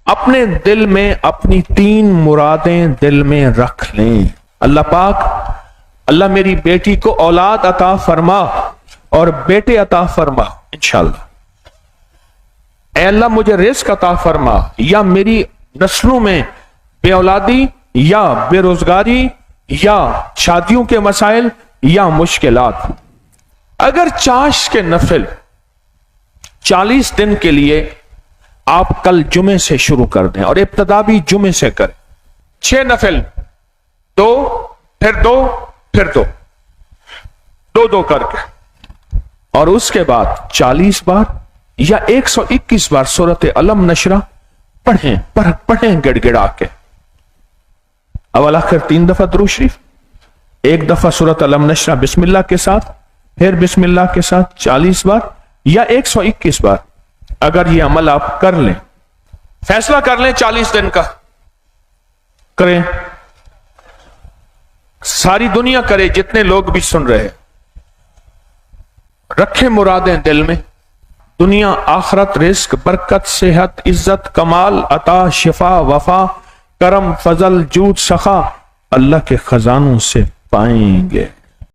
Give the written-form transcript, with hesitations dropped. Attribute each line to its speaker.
Speaker 1: اپنے دل میں اپنی 3 مرادیں دل میں رکھ لیں. اللہ پاک، اللہ میری بیٹی کو اولاد عطا فرما اور بیٹے عطا فرما انشاءاللہ. اے اللہ مجھے رزق عطا فرما، یا میری نسلوں میں بے اولادی یا بے روزگاری یا شادیوں کے مسائل یا مشکلات. اگر چاش کے نفل 40 دن کے لیے آپ کل جمعے سے شروع کر دیں اور ابتدا بھی جمعے سے کریں. 6 نفل، 2 پھر 2 پھر 2 2 کر کے، اور اس کے بعد 40 بار یا 121 بار سورۃ علم نشرہ پڑھیں گڑ گڑا کے. اول آخر 3 دفعہ درود شریف، 1 دفعہ سورۃ علم نشرہ بسم اللہ کے ساتھ، پھر بسم اللہ کے ساتھ 40 بار یا 121 بار. اگر یہ عمل آپ کر لیں، فیصلہ کر لیں 40 دن کا کریں، ساری دنیا کرے، جتنے لوگ بھی سن رہے، رکھیں مرادیں دل میں، دنیا آخرت، رزق، برکت، صحت، عزت، کمال، عطا، شفا، وفا، کرم، فضل، جود، سخا اللہ کے خزانوں سے پائیں گے.